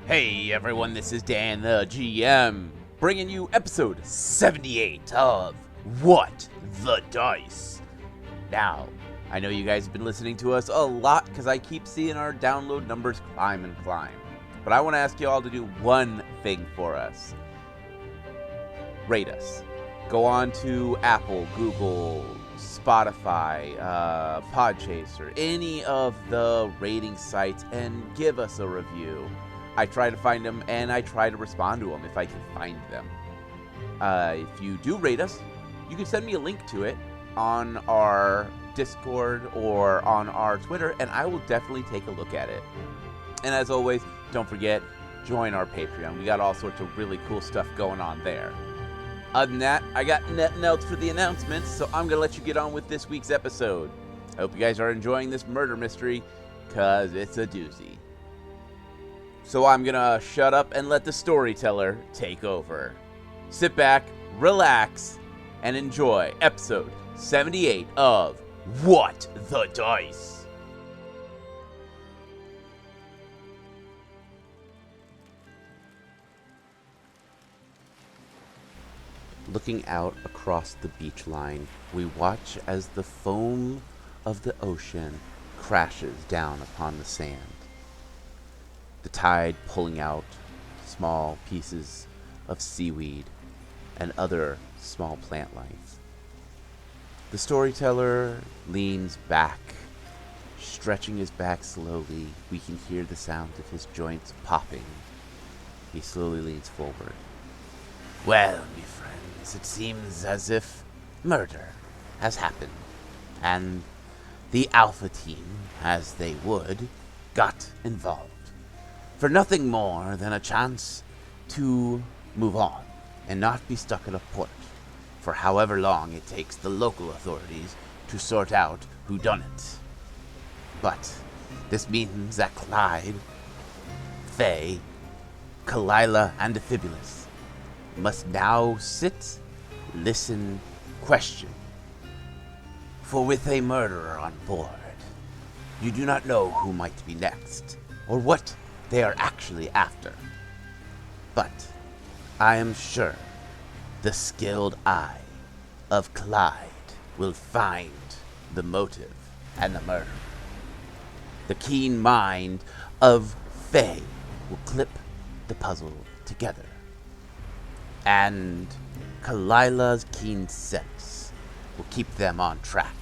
Hey everyone, this is Dan the GM, bringing you episode 78 of What the Dice. Now, I know you guys have been listening to us a lot because I keep seeing our download numbers climb and climb. But I want to ask you all to do one thing for us. Rate us. Go on to Apple, Google, Spotify, Podchaser, any of the rating sites, and give us a review. I try to find them, and I try to respond to them if I can find them. If you do rate us, you can send me a link to it on our Discord or on our Twitter, and I will definitely take a look at it. And as always, don't forget, join our Patreon. We got all sorts of really cool stuff going on there. Other than that, I got nothing else for the announcements, so I'm going to let you get on with this week's episode. I hope you guys are enjoying this murder mystery, because it's a doozy. So I'm going to shut up and let the storyteller take over. Sit back, relax, and enjoy episode 78 of What the Dice. Looking out across the beach line, we watch as the foam of the ocean crashes down upon the sand. The tide pulling out small pieces of seaweed and other small plant life. The storyteller leans back, stretching his back slowly. We can hear the sound of his joints popping. He slowly leans forward. Well, my friends, it seems as if murder has happened, and the Alpha team, as they would, got involved. For nothing more than a chance to move on and not be stuck at a port for however long it takes the local authorities to sort out who done it. But this means that Klide, Phae, Kilila, and Defibulous must now sit, listen, question. For with a murderer on board, you do not know who might be next, or what they are actually after. But I am sure the skilled eye of Klide will find the motive and the murder. The keen mind of Phae will clip the puzzle together. And Kalila's keen sense will keep them on track.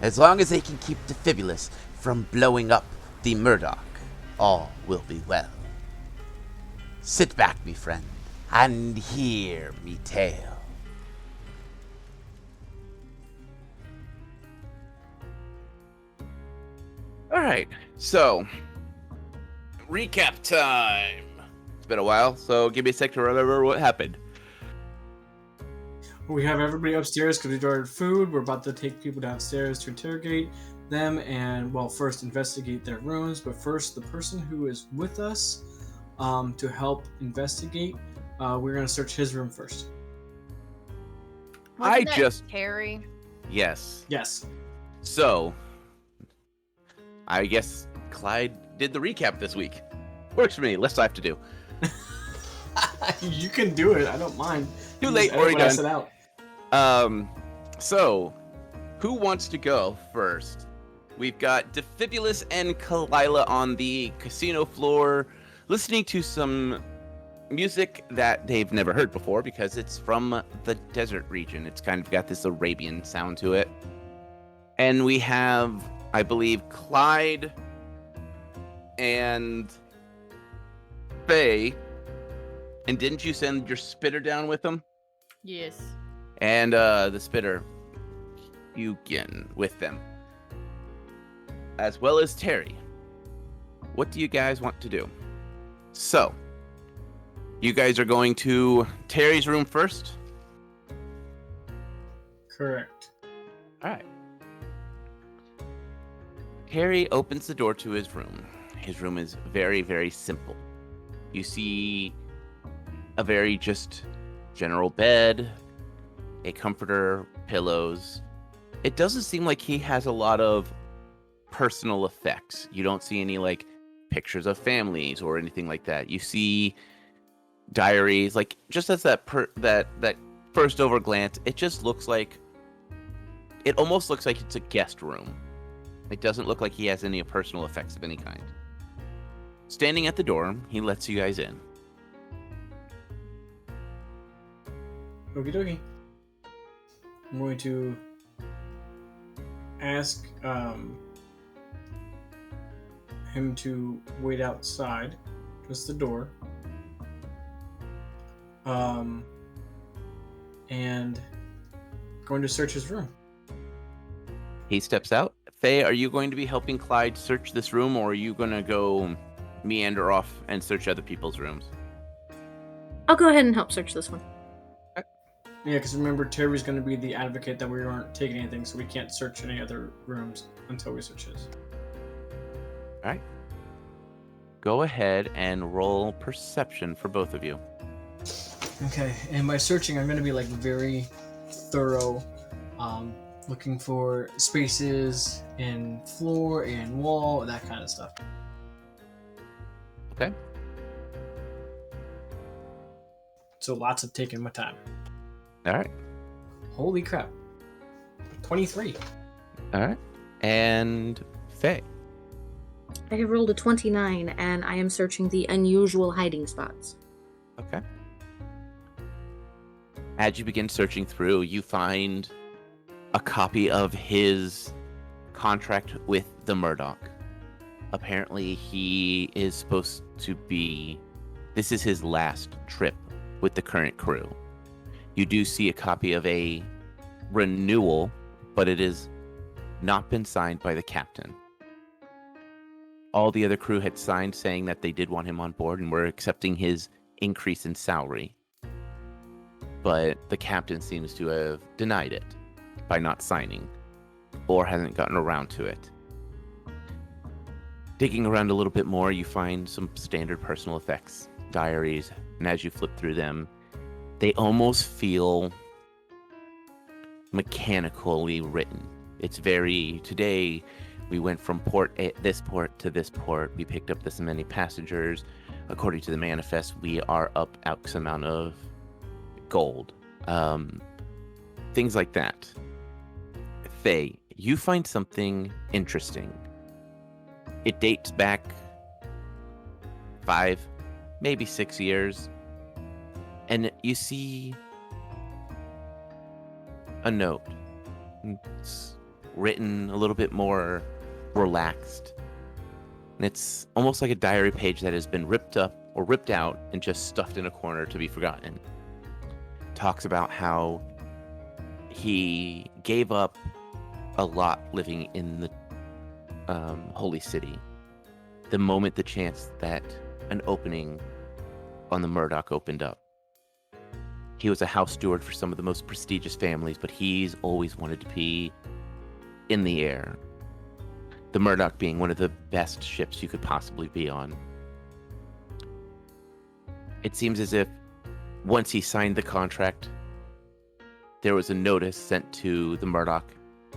As long as they can keep Defibulous from blowing up the Murdoch, all will be well. Sit back, me friend, and hear me tale. Alright, so, recap time. It's been a while, so give me a sec to remember what happened. We have everybody upstairs because we ordered food. We're about to take people downstairs to interrogate them and, well, first investigate their rooms. But first, the person who is with us to help investigate, we're going to search his room first. Wasn't that Harry? Yes. Yes. So, I guess Klide did the recap this week. Works for me. Less I have to do. You can do it. I don't mind. Too late. Just edit what I Already said done. out. So, who wants to go first? We've got Defibulous and Kilila on the casino floor, listening to some music that they've never heard before because it's from the desert region. It's kind of got this Arabian sound to it. And we have, I believe, Klide and Phae. And didn't you send your spitter down with them? Yes. And the spitter, Eugen, with them. As well as Terry. What do you guys want to do? So, you guys are going to Terry's room first? Correct. Alright. Terry opens the door to his room. His room is very, very simple. You see a very just general bed, a comforter, pillows. It doesn't seem like he has a lot of personal effects. You don't see any like pictures of families or anything like that. You see diaries, like just as that first over glance, it almost looks like it's a guest room. It doesn't look like he has any personal effects of any kind. Standing at the door, he lets you guys in. Okie dokie. I'm going to ask him to wait outside, just the door. And going to search his room. He steps out. Faye, are you going to be helping Klide search this room, or are you going to go meander off and search other people's rooms? I'll go ahead and help search this one. Yeah, because remember, Terry's going to be the advocate that we aren't taking anything, so we can't search any other rooms until we search his. All right. Go ahead and roll perception for both of you. Okay, and by searching, I'm going to be like very thorough, looking for spaces in floor and wall, that kind of stuff. Okay. So lots of taking my time. All right. Holy crap. 23. All right. And Faye. I have rolled a 29, and I am searching the unusual hiding spots. Okay. As you begin searching through, you find a copy of his contract with the Murdoch. Apparently, he is supposed to be... This is his last trip with the current crew. You do see a copy of a renewal, but it has not been signed by the captain. All the other crew had signed saying that they did want him on board and were accepting his increase in salary. But the captain seems to have denied it by not signing, or hasn't gotten around to it. Digging around a little bit more, you find some standard personal effects diaries, and as you flip through them, they almost feel mechanically written. It's very, today we went from this port to this port, we picked up this many passengers, according to the manifest we are up X amount of gold, things like that. Faye, you find something interesting. It dates back 5, maybe 6 years, and you see a note. It's written a little bit more relaxed, and it's almost like a diary page that has been ripped up or ripped out and just stuffed in a corner to be forgotten. Talks about how he gave up a lot living in the holy city the moment the chance that an opening on the Murdoch opened up. He was a house steward for some of the most prestigious families, but he's always wanted to be in the air. The Murdoch being one of the best ships you could possibly be on. It seems as if once he signed the contract, there was a notice sent to the Murdoch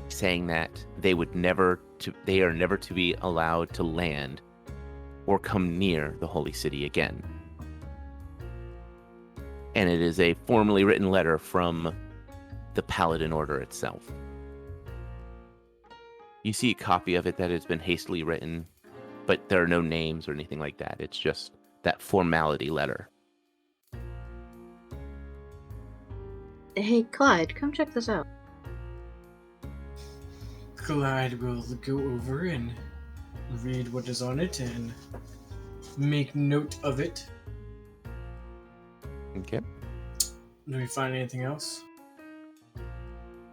saying that they are never to be allowed to land or come near the holy city again. And it is a formally written letter from the Paladin Order itself. You see a copy of it that has been hastily written, but there are no names or anything like that. It's just that formality letter. Hey, Clyde, come check this out. Clyde will go over and read what is on it and make note of it. Okay. Do we find anything else?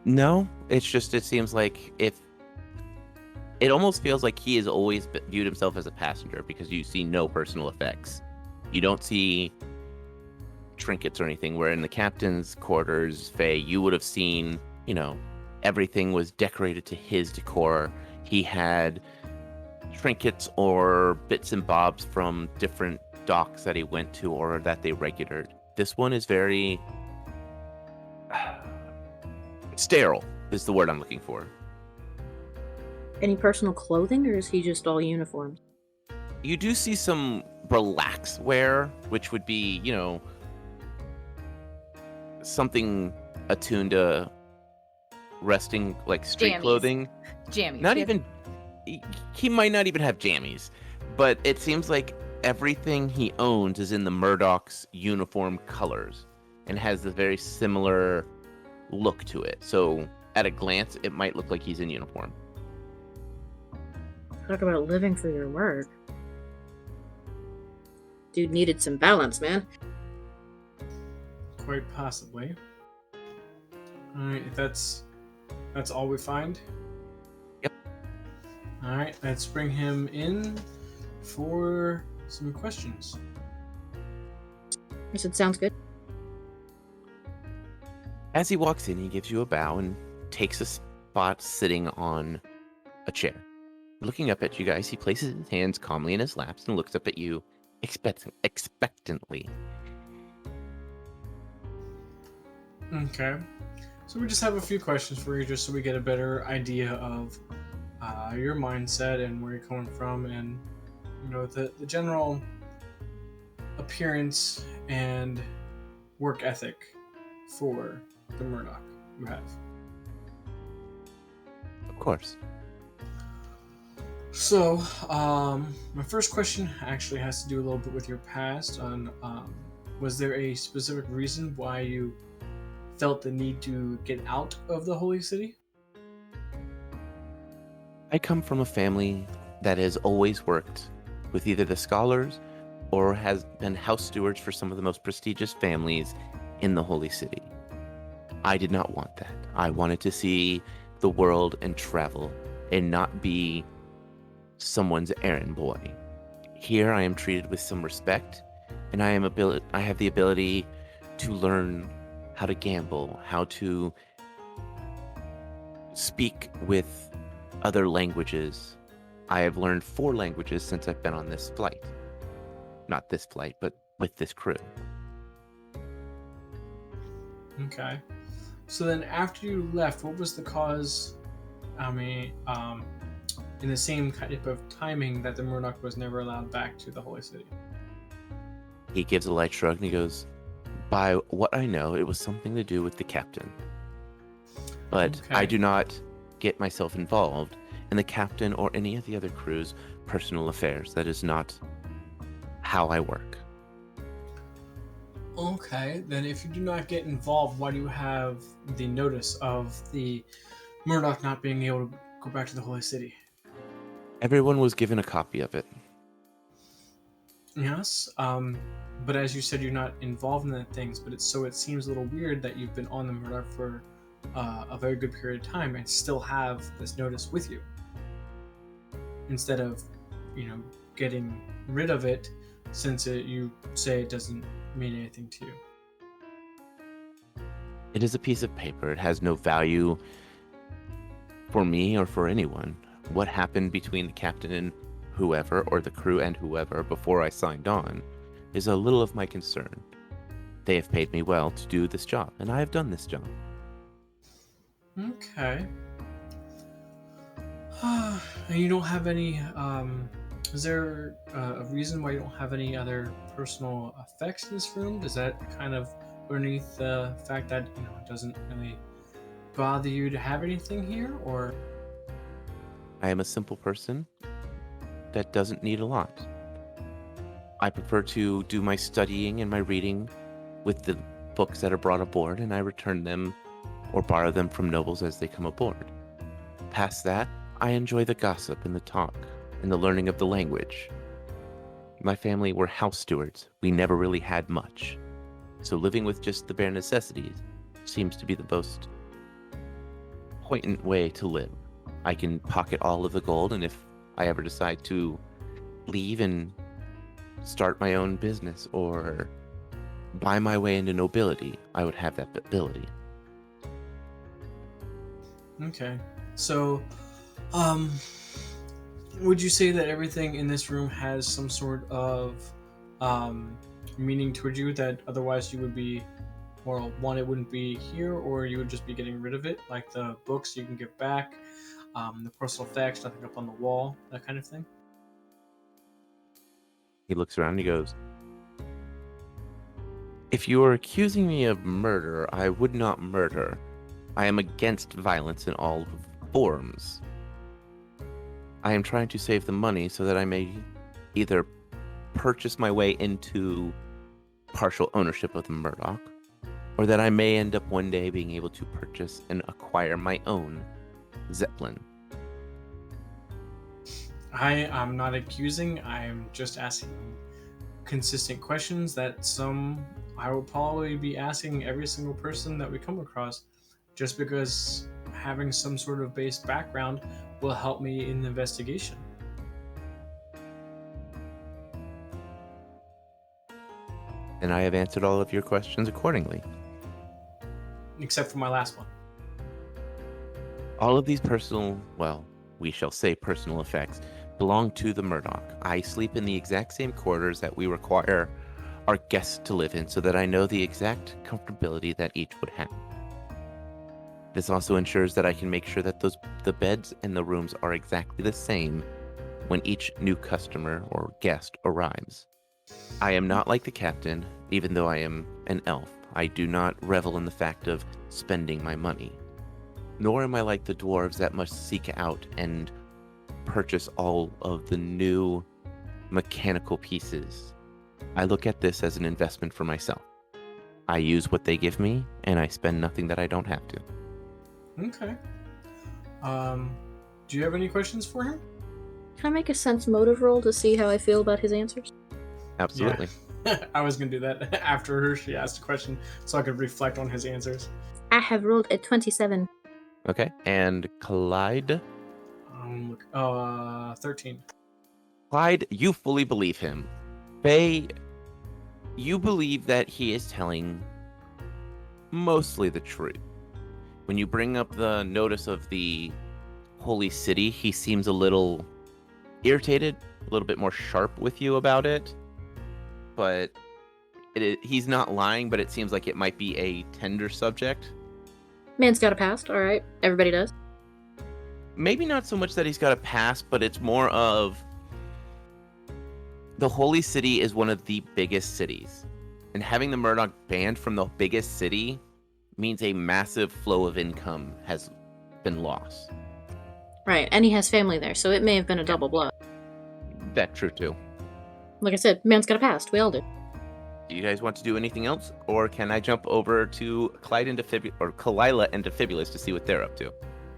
No, it's just, it seems like it almost feels like he has always viewed himself as a passenger, because you see no personal effects. You don't see trinkets or anything, where in the captain's quarters, Faye, you would have seen, everything was decorated to his decor. He had trinkets or bits and bobs from different docks that he went to or that they regulared. This one is very sterile, is the word I'm looking for. Any personal clothing, or is he just all uniforms? You do see some relax wear, which would be, something attuned to resting, like street Jammies. clothing. Jammies. Not yeah. even, he might not even have jammies, but it seems like everything he owns is in the Murdoch's uniform colors and has a very similar look to it. So at a glance, it might look like he's in uniform. Talk about living for your work. Dude needed some balance, man. Quite possibly. Alright, if that's all we find. Yep. Alright, let's bring him in for some questions. I said, sounds good. As he walks in, he gives you a bow and takes a spot sitting on a chair. Looking up at you guys, he places his hands calmly in his laps and looks up at you expectantly. Okay. So we just have a few questions for you just so we get a better idea of your mindset and where you're coming from and, the general appearance and work ethic for the Murdoch you have. Of course. So, my first question actually has to do a little bit with your past. Was there a specific reason why you felt the need to get out of the Holy City? I come from a family that has always worked with either the scholars or has been house stewards for some of the most prestigious families in the Holy City. I did not want that. I wanted to see the world and travel and not be someone's errand boy. Here I am treated with some respect, and I have the ability to learn how to gamble, how to speak with other languages. I have learned 4 languages since I've been on this flight. Not this flight, but with this crew. Okay. So then after you left, what was the cause, in the same type of timing that the Murdoch was never allowed back to the Holy City? He gives a light shrug and he goes, by what I know, it was something to do with the captain. But Okay. I do not get myself involved in the captain or any of the other crew's personal affairs. That is not how I work. Okay, then if you do not get involved, why do you have the notice of the Murdoch not being able to go back to the Holy City? Everyone was given a copy of it. Yes, but as you said, you're not involved in the things, but it seems a little weird that you've been on the Murdoch for a very good period of time and still have this notice with you. Instead of, getting rid of it, since you say it doesn't mean anything to you. It is a piece of paper. It has no value for me or for anyone. What happened between the captain and whoever, or the crew and whoever, before I signed on, is a little of my concern. They have paid me well to do this job, and I have done this job. Okay. And you don't have any, is there a reason why you don't have any other personal effects in this room? Does that kind of underneath the fact that, it doesn't really bother you to have anything here, or? I am a simple person that doesn't need a lot. I prefer to do my studying and my reading with the books that are brought aboard, and I return them or borrow them from nobles as they come aboard. Past that, I enjoy the gossip and the talk and the learning of the language. My family were house stewards. We never really had much. So living with just the bare necessities seems to be the most poignant way to live. I can pocket all of the gold, and if I ever decide to leave and start my own business or buy my way into nobility, I would have that ability. Okay. So, would you say that everything in this room has some sort of meaning towards you that otherwise you would be, or one, it wouldn't be here, or you would just be getting rid of it, like the books you can give back, the personal effects, nothing up on the wall, that kind of thing? He looks around and he goes, "If you are accusing me of murder, I would not murder. I am against violence in all forms. I am trying to save the money so that I may either purchase my way into partial ownership of the Murdoch, or that I may end up one day being able to purchase and acquire my own Zeppelin." I'm not accusing, I'm just asking consistent questions that I will probably be asking every single person that we come across, just because having some sort of base background will help me in the investigation. And I have answered all of your questions accordingly. Except for my last one. All of these personal, well, we shall say personal effects, belong to the Murdoch. I sleep in the exact same quarters that we require our guests to live in so that I know the exact comfortability that each would have. This also ensures that I can make sure that the beds and the rooms are exactly the same when each new customer or guest arrives. I am not like the captain, even though I am an elf. I do not revel in the fact of spending my money. Nor am I like the dwarves that must seek out and purchase all of the new mechanical pieces. I look at this as an investment for myself. I use what they give me, and I spend nothing that I don't have to. Okay. Do you have any questions for him? Can I make a sense motive roll to see how I feel about his answers? Absolutely. Yeah. I was going to do that after she asked a question so I could reflect on his answers. I have rolled a 27. Okay. And Clyde? 13. Clyde, you fully believe him. Faye, you believe that he is telling mostly the truth. When you bring up the notice of the holy city, he seems a little irritated, a little bit more sharp with you about it. But he's not lying, but it seems like it might be a tender subject. Man's got a past, alright. Everybody does. Maybe not so much that he's got a past, but it's more of the holy city is one of the biggest cities. And having the Murdoch banned from the biggest city means a massive flow of income has been lost. Right, and he has family there, so it may have been a double blow. That's true too. Like I said, man's got a past. We all do. Do you guys want to do anything else? Or can I jump over to Kilila and Defibulous to see what they're up to?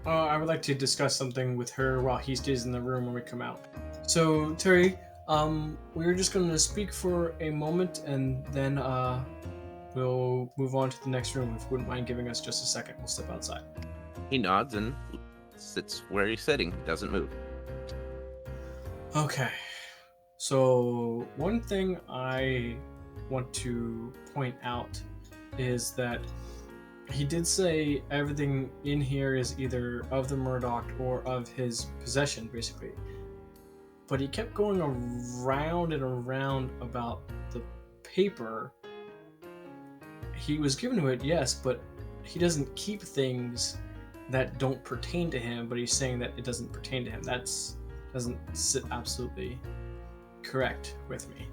I would like to discuss something with her while he stays in the room when we come out. So, Terry, we're just going to speak for a moment, and then we'll move on to the next room. If you wouldn't mind giving us just a second, we'll step outside. He nods and sits where he's sitting, doesn't move. Okay. So, one thing I want to point out is that he did say everything in here is either of the Murdoch or of his possession, basically. But he kept going around and around about the paper. He was given to it, yes, but he doesn't keep things that don't pertain to him, but he's saying that it doesn't pertain to him. That doesn't sit absolutely correct with me.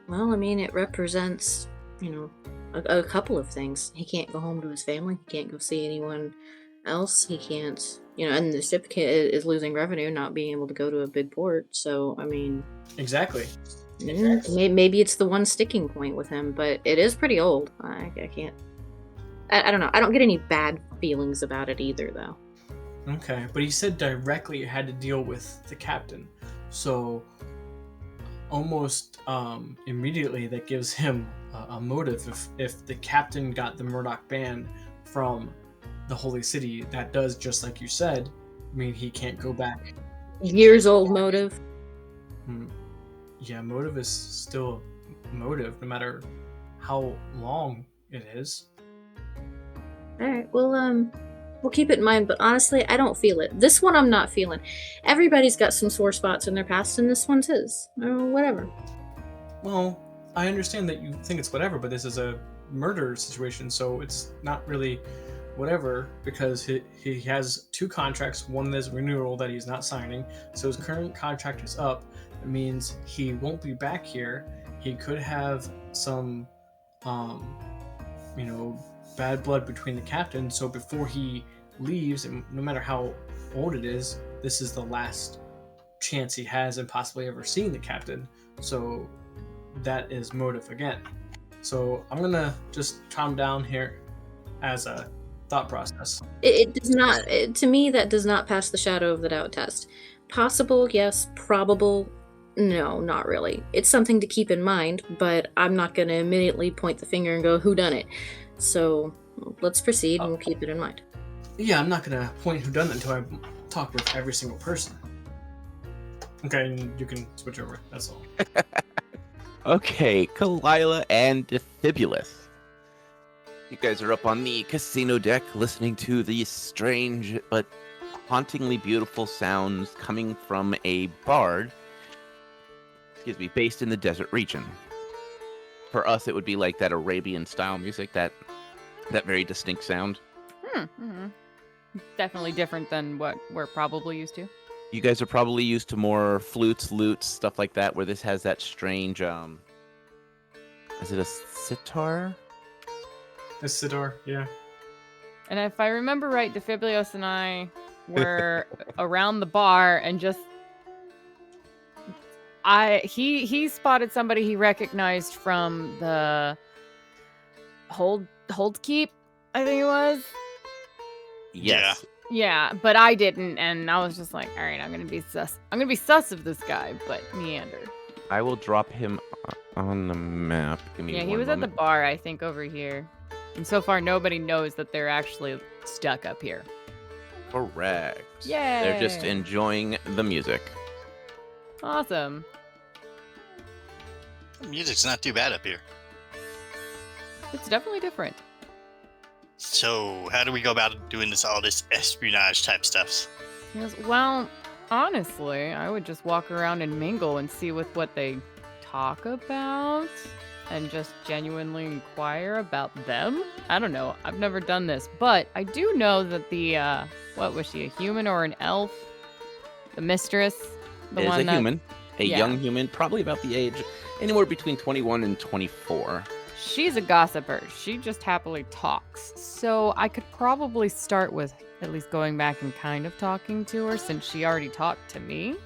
Well, I mean, it represents, a couple of things. He can't go home to his family. He can't go see anyone else. He can't, and the certificate is losing revenue, not being able to go to a big port. So, I mean... Exactly. Maybe it's the one sticking point with him, but it is pretty old. I can't... I don't know. I don't get any bad feelings about it either, though. Okay, but he said directly it had to deal with the captain. So... almost immediately that gives him a motive. If the captain got the Murdoch ban from the holy city, that does, just like you said, mean he can't go back. Years old motive. Yeah, motive is still motive no matter how long it is. Alright, we'll keep it in mind, but honestly, I don't feel it. This one I'm not feeling. Everybody's got some sore spots in their past, and this one's his. Or whatever. Well, I understand that you think it's whatever, but this is a murder situation, so it's not really whatever, because he has 2 contracts. One is renewal that he's not signing, so his current contract is up. it means he won't be back here. He could have some, bad blood between the captain. So before he leaves, and no matter how old it is, this is the last chance he has in possibly ever seeing the captain. So that is motive again. So I'm gonna just calm down here as a thought process. It does not, to me, that does not pass the shadow of the doubt test. Possible, yes. Probable, no, not really. It's something to keep in mind, but I'm not going to immediately point the finger and go, who done it? So let's proceed and we'll keep it in mind. Yeah, I'm not going to point who done it until I talk with every single person. Okay, and you can switch over, that's all. Okay, Kalila and Defibulous. You guys are up on the casino deck listening to the strange but hauntingly beautiful sounds coming from a bard, based in the desert region. For us, it would be like that Arabian style music, that very distinct sound. Mm-hmm. Definitely different than what we're probably used to. You guys are probably used to more flutes, lutes, stuff like that, where this has that strange, is it a sitar? A sitar, yeah. And if I remember right, Defibulous and I were around the bar and just he spotted somebody he recognized from the hold keep, I think it was. Yes. Yeah, but I didn't, and I was just like, all right, I'm gonna be sus of this guy, but meander. I will drop him on the map. Give me He was at the bar, I think, over here. And so far, nobody knows that they're actually stuck up here. Correct. Yay! They're just enjoying the music. Awesome. The music's not too bad up here. It's definitely different. So, how do we go about doing all this espionage type stuff? Yes, well, honestly, I would just walk around and mingle and see with what they talk about and just genuinely inquire about them. I don't know. I've never done this, but I do know that the, what was she, a human or an elf? The mistress? The It is one a human. A yeah. young human, probably about the age, anywhere between 21 and 24. She's a gossiper. She just happily talks. So I could probably start with at least going back and kind of talking to her since she already talked to me.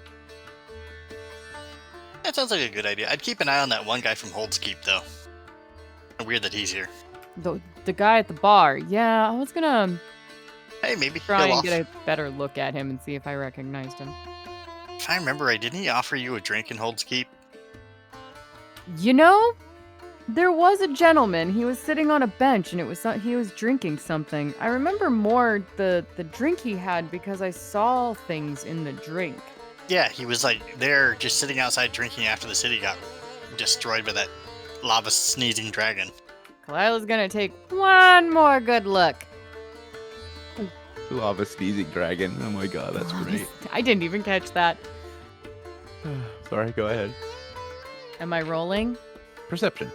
That sounds like a good idea. I'd keep an eye on that one guy from Holdskeep, though. Weird that he's here. The guy at the bar. Yeah, I was gonna Hey, maybe try he'll and get a better look at him and see if I recognized him. If I remember right, didn't he offer you a drink in Holdskeep? You know, there was a gentleman. He was sitting on a bench and he was drinking something. I remember more the drink he had because I saw things in the drink. Yeah, he was like there just sitting outside drinking after the city got destroyed by that lava sneezing dragon. Kalila's gonna take one more good look. Lava sneezing dragon. Oh my god, that's great. I didn't even catch that. Sorry, go ahead. Am I rolling? Perception.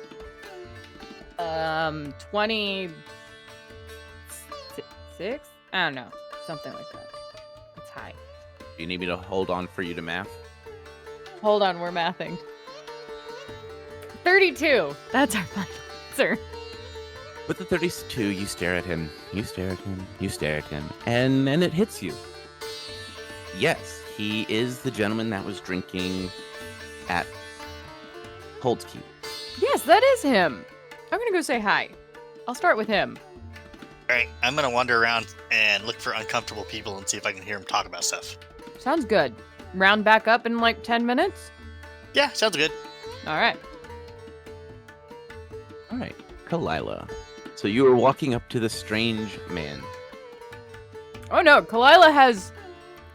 26? I don't know. Something like that. It's high. Do you need me to hold on for you to math? Hold on, we're mathing. 32. That's our final answer. With the 32, you stare at him. You stare at him. You stare at him. And then it hits you. Yes, he is the gentleman that was drinking at Holdskeep. Yes, that is him. I'm gonna go say hi. I'll start with him. Alright, I'm gonna wander around and look for uncomfortable people and see if I can hear them talk about stuff. Sounds good. Round back up in like 10 minutes? Yeah, sounds good. Alright. Alright, Kalila. So you were walking up to the strange man. Oh no, Kalila has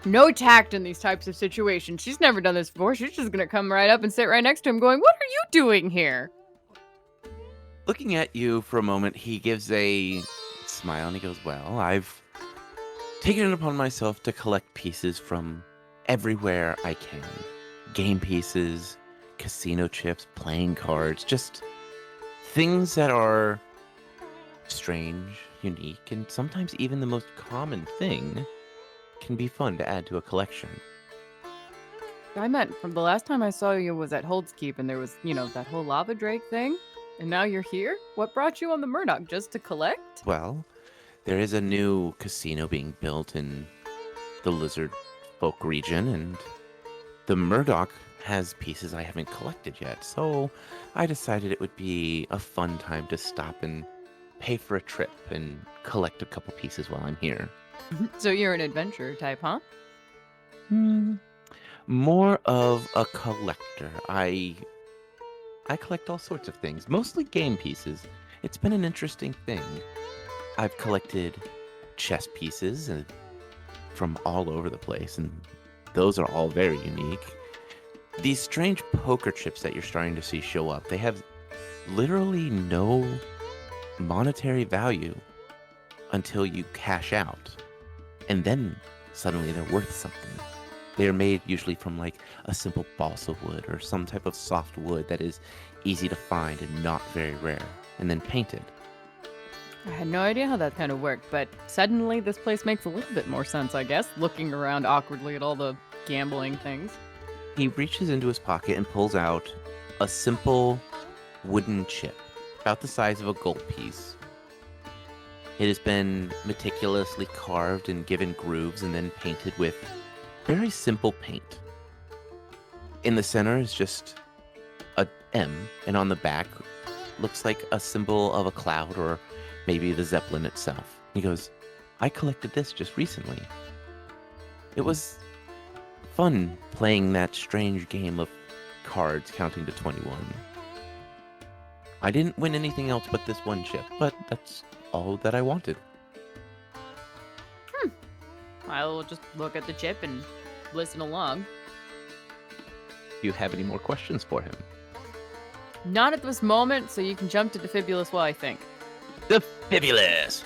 no tact in these types of situations. She's never done this before. She's just gonna come right up and sit right next to him going, "What are you doing here?" Looking at you for a moment, he gives a smile and he goes, well, I've taken it upon myself to collect pieces from everywhere I can. Game pieces, casino chips, playing cards, just things that are strange, unique, and sometimes even the most common thing can be fun to add to a collection. I meant from the last time I saw you was at Hold's Keep, and there was, that whole lava drake thing. And now you're here? What brought you on the Murdoch? Just to collect? Well, there is a new casino being built in the lizard folk region, and the Murdoch has pieces I haven't collected yet, so I decided it would be a fun time to stop and pay for a trip and collect a couple pieces while I'm here. So you're an adventurer type, huh? More of a collector. I collect all sorts of things, mostly game pieces. It's been an interesting thing. I've collected chess pieces from all over the place, and those are all very unique. These strange poker chips that you're starting to see show up, they have literally no monetary value until you cash out. And then suddenly they're worth something. They're made usually from like a simple balsa wood or some type of soft wood that is easy to find and not very rare, and then painted. I had no idea how that kind of worked, but suddenly this place makes a little bit more sense, I guess, looking around awkwardly at all the gambling things. He reaches into his pocket and pulls out a simple wooden chip, about the size of a gold piece. It has been meticulously carved and given grooves and then painted with very simple paint. In the center is just a M, and on the back looks like a symbol of a cloud or maybe the Zeppelin itself. He goes, I collected this just recently. It was fun playing that strange game of cards counting to 21. I didn't win anything else but this one chip, but that's all that I wanted. I'll just look at the chip and listen along. Do you have any more questions for him? Not at this moment, so you can jump to Defibulous while I think. Defibulous!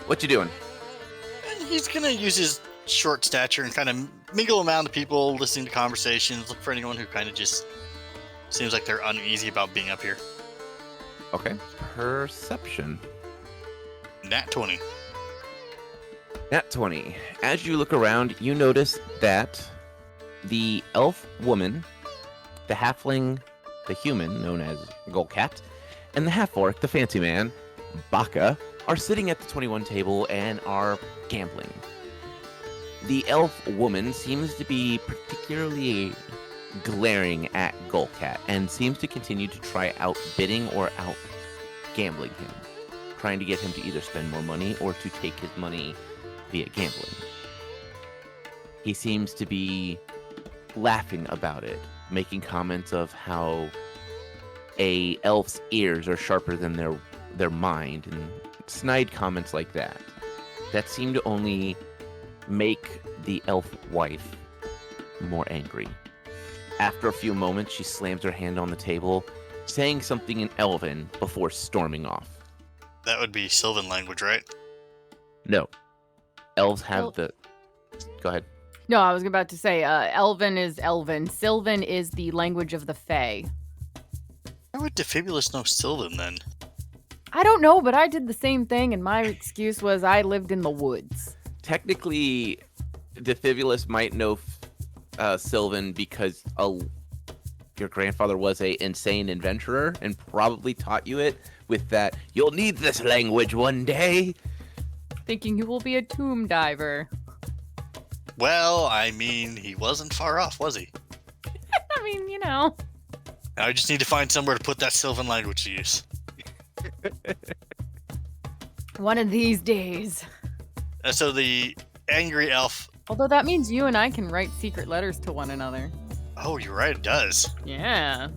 What you doing? And he's gonna use his short stature and kind of mingle around the people, listening to conversations, look for anyone who kind of just seems like they're uneasy about being up here. Okay. Perception. Nat 20. Nat 20. As you look around, you notice that the elf woman, the halfling, the human, known as Golcat, and the half-orc, the fancy man, Baka, are sitting at the 21 table and are gambling. The elf woman seems to be particularly glaring at Golcat and seems to continue to try outbidding or out gambling him, trying to get him to either spend more money or to take his money via gambling. He seems to be laughing about it, making comments of how a elf's ears are sharper than their mind, and snide comments like that seem to only make the elf wife more angry. After a few moments, she slams her hand on the table, saying something in Elven before storming off. That would be Sylvan language, right? No. Elves have the... Go ahead. No, I was about to say, Elven is Elven. Sylvan is the language of the Fae. How would Defibulous know Sylvan then? I don't know, but I did the same thing, and my excuse was I lived in the woods. Technically, Defibulous might know Sylvan because your grandfather was a insane adventurer and probably taught you it with that, you'll need this language one day. Thinking you will be a tomb diver. Well, I mean, he wasn't far off, was he? I mean, you know. I just need to find somewhere to put that Sylvan language to use. One of these days. So the angry elf... Although that means you and I can write secret letters to one another. Oh, you're right, it does. Yeah.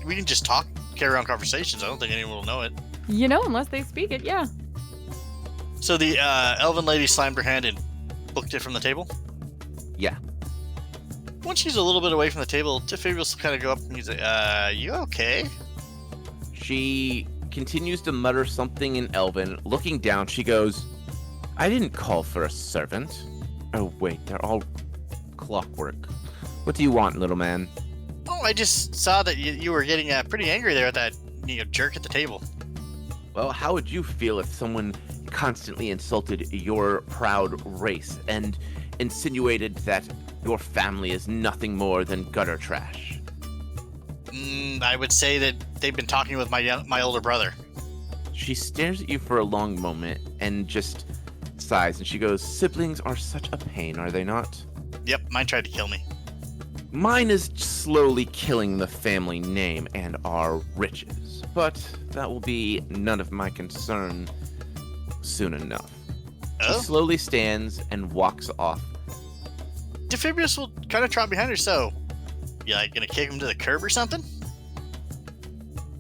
We can just talk, carry on conversations. I don't think anyone will know it. You know, unless they speak it, yeah. So the elven lady slammed her hand and booked it from the table? Yeah. Once she's a little bit away from the table, Defibulous will kind of go up and he's like, you okay? She continues to mutter something in Elven. Looking down, she goes, I didn't call for a servant. Oh, wait, they're all clockwork. What do you want, little man? Oh, I just saw that you were getting pretty angry there at that jerk at the table. Well, how would you feel if someone constantly insulted your proud race and insinuated that Your family is nothing more than gutter trash. I would say that they've been talking with my older brother. She stares at you for a long moment and just sighs, and she goes, siblings are such a pain, are they not? Yep, mine tried to kill me. Mine is slowly killing the family name and our riches, but that will be none of my concern soon enough. She Oh? slowly stands and walks off. Defibulous will kind of trot behind her, so... You like gonna kick him to the curb or something?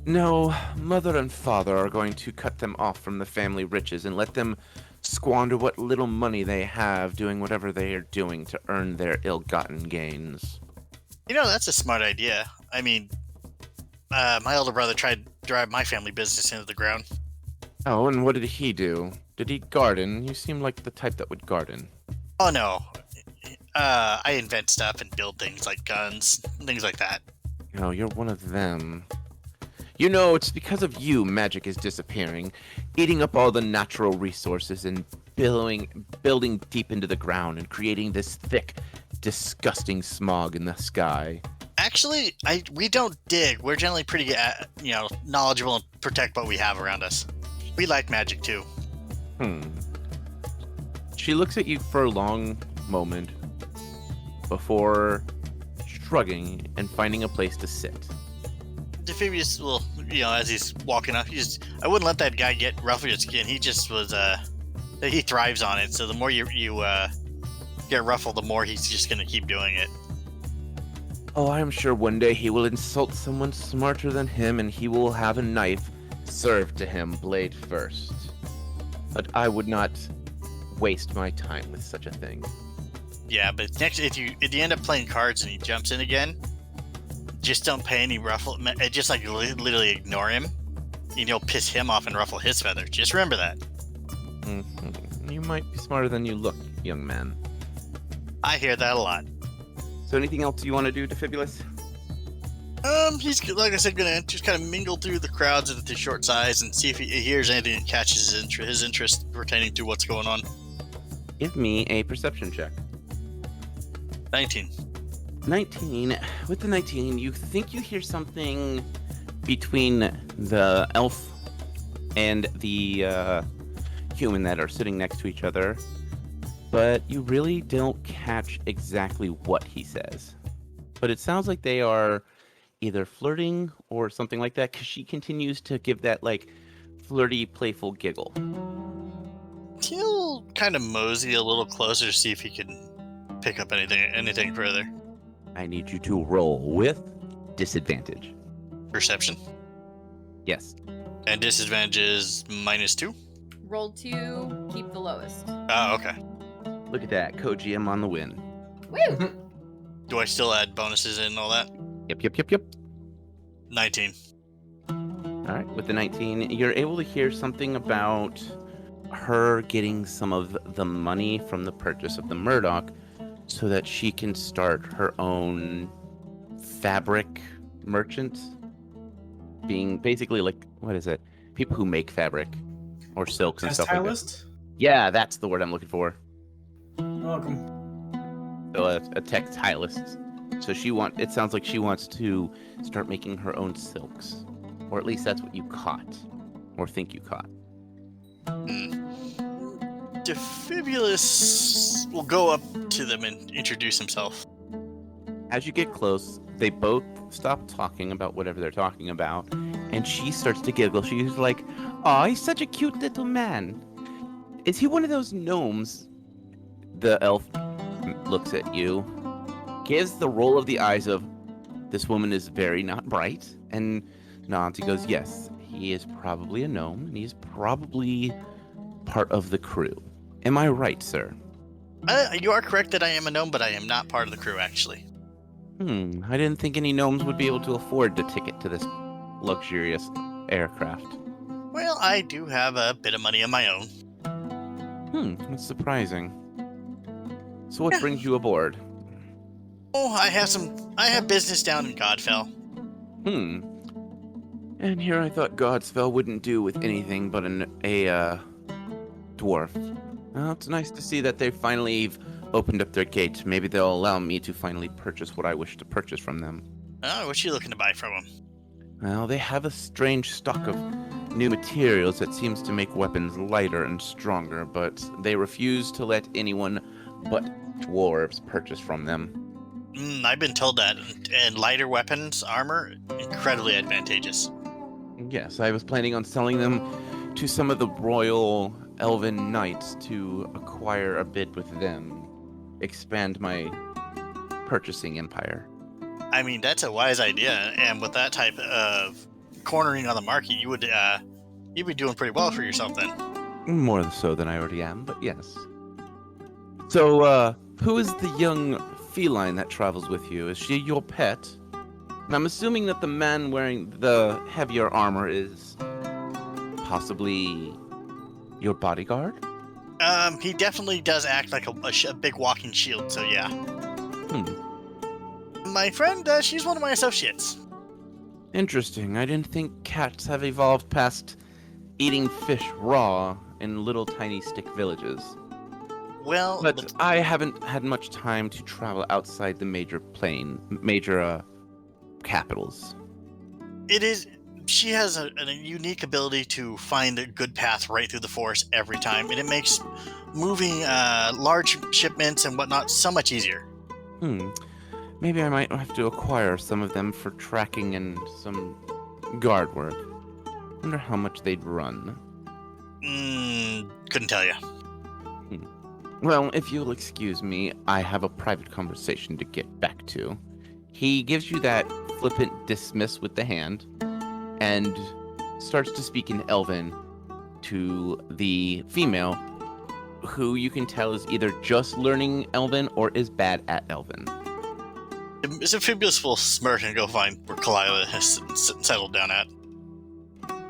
No, mother and father are going to cut them off from the family riches and let them squander what little money they have doing whatever they are doing to earn their ill-gotten gains. You know, that's a smart idea. I mean, my older brother tried to drive my family business into the ground. Oh, and what did he do? Did he garden? You seem like the type that would garden. Oh no. I invent stuff and build things like guns, things like that. Oh, you're one of them. You know, it's because of you magic is disappearing, eating up all the natural resources and building deep into the ground and creating this thick, disgusting smog in the sky. Actually, we don't dig. We're generally pretty, knowledgeable and protect what we have around us. We like magic too. She looks at you for a long moment before shrugging and finding a place to sit. Defibulous will, as he's walking up, I wouldn't let that guy get rough with his skin. He just was, he thrives on it. So the more you get ruffled, the more he's just gonna keep doing it. Oh, I'm sure one day he will insult someone smarter than him and he will have a knife served to him blade first. But I would not waste my time with such a thing. Yeah, but if you end up playing cards and he jumps in again, just don't pay any ruffle. Just like literally ignore him, and you'll piss him off and ruffle his feathers. Just remember that. You might be smarter than you look, young man. I hear that a lot. So anything else you want to do, Defibulous? He's, like I said, gonna just kind of mingle through the crowds at the short size and see if he hears anything that catches his interest pertaining to what's going on. Give me a perception check. 19. 19. With the 19, you think you hear something between the elf and the human that are sitting next to each other, but you really don't catch exactly what he says. But it sounds like they are either flirting or something like that, because she continues to give that, like, flirty, playful giggle. He'll kind of mosey a little closer to see if he can pick up anything further. I need you to roll with disadvantage. Perception. Yes. And disadvantage is -2. Roll 2, keep the lowest. Oh, okay. Look at that. Co-GM on the win. Woo! Do I still add bonuses and all that? Yep. 19. All right. With the 19, you're able to hear something about her getting some of the money from the purchase of the Murdoch so that she can start her own fabric merchant. Being basically like, what is it? People who make fabric or silks and stuff like that. Textilist? Yeah, that's the word I'm looking for. You're welcome. So a textilist. So it sounds like she wants to start making her own silks. Or at least that's what you caught. Or think you caught. Defibulous will go up to them and introduce himself. As you get close, they both stop talking about whatever they're talking about, and she starts to giggle. She's like, "Aw, he's such a cute little man. Is he one of those gnomes?" The elf looks at you, gives the roll of the eyes of, "This woman is very not bright," and nods. He goes, "Yes, he is probably a gnome, and he's probably part of the crew. Am I right, sir?" You are correct that I am a gnome, but I am not part of the crew, actually. I didn't think any gnomes would be able to afford the ticket to this luxurious aircraft. Well, I do have a bit of money of my own. That's surprising. So what brings you aboard? Oh, I have business down in Godfell. And here I thought Godspell wouldn't do with anything but a dwarf. Well, it's nice to see that they finally opened up their gate. Maybe they'll allow me to finally purchase what I wish to purchase from them. Oh, what you looking to buy from them? Well, they have a strange stock of new materials that seems to make weapons lighter and stronger, but they refuse to let anyone but dwarves purchase from them. I've been told that, and lighter weapons, armor, incredibly advantageous. Yes, I was planning on selling them to some of the royal elven knights to acquire a bid with them, expand my purchasing empire. I mean, that's a wise idea, and with that type of cornering on the market, you'd be doing pretty well for yourself then. More so than I already am, but yes. So, who is the young feline that travels with you? Is she your pet? And I'm assuming that the man wearing the heavier armor is possibly your bodyguard? He definitely does act like a big walking shield, so yeah. My friend, she's one of my associates. Interesting. I didn't think cats have evolved past eating fish raw in little tiny stick villages. Well, But I haven't had much time to travel outside the major capitals. She has a unique ability to find a good path right through the forest every time, and it makes moving large shipments and whatnot so much easier. Maybe I might have to acquire some of them for tracking and some guard work. Wonder how much they'd run. Couldn't tell you. Well, if you'll excuse me, I have a private conversation to get back to. He gives you that flippant dismiss with the hand and starts to speak in Elven to the female, who you can tell is either just learning Elven or is bad at Elven. Defibulous will smirk and go find where Kalila has settled down at.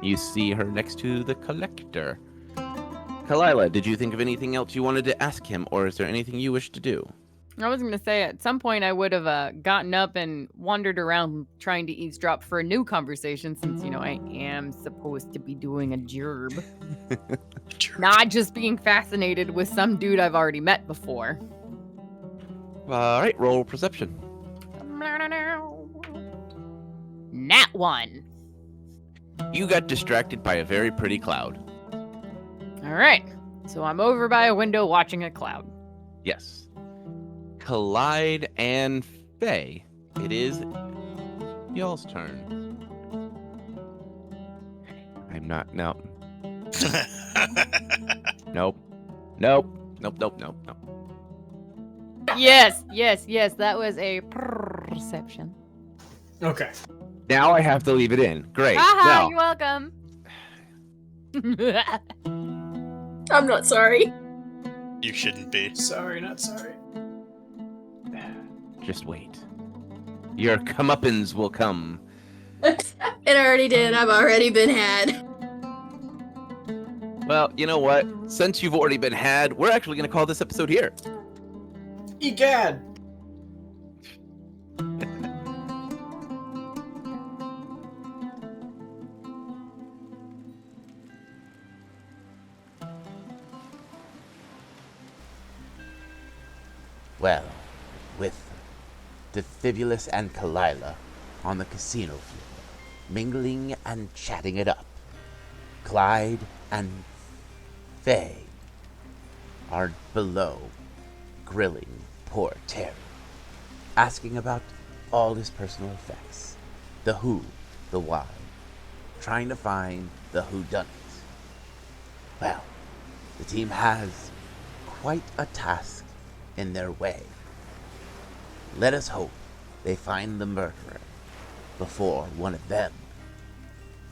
You see her next to the collector. Kalila, did you think of anything else you wanted to ask him, or is there anything you wish to do? I was going to say, at some point I would have gotten up and wandered around trying to eavesdrop for a new conversation, since, I am supposed to be doing a gerb. Not just being fascinated with some dude I've already met before. All right, roll perception. Nat 1. You got distracted by a very pretty cloud. All right. So I'm over by a window watching a cloud. Yes. Klide and Phae. It is y'all's turn. I'm not. No. Nope. Yes. That was a perception. Okay. Now I have to leave it in. Great. Haha, Now, you're welcome. I'm not sorry. You shouldn't be. Sorry, not sorry. just wait. Your comeuppance will come. It already did. I've already been had. Well, you know what? Since you've already been had, we're actually going to call this episode here. Egad! Well, with Defibulous and Kilila on the casino floor, mingling and chatting it up, Klide and Phae are below, grilling poor Terry, asking about all his personal effects, the who, the why, trying to find the whodunits. Well, the team has quite a task in their way. Let us hope they find the murderer before one of them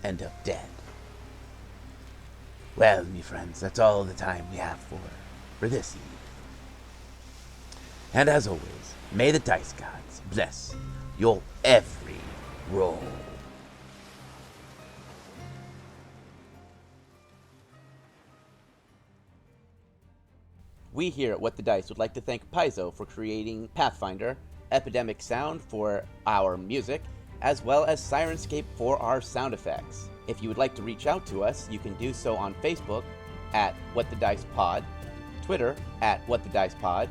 end up dead. Well, me friends, that's all the time we have for this eve. And as always, may the dice gods bless your every roll. We here at What the Dice would like to thank Paizo for creating Pathfinder, Epidemic Sound for our music, as well as Sirenscape for our sound effects. If you would like to reach out to us, you can do so on Facebook at What the Dice Pod, Twitter at What the Dice Pod,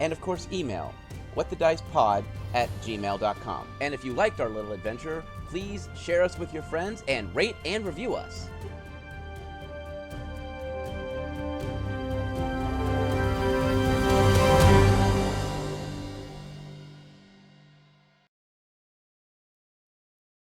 And of course, email whatthedicepod@gmail.com. And if you liked our little adventure, please share us with your friends and rate and review us.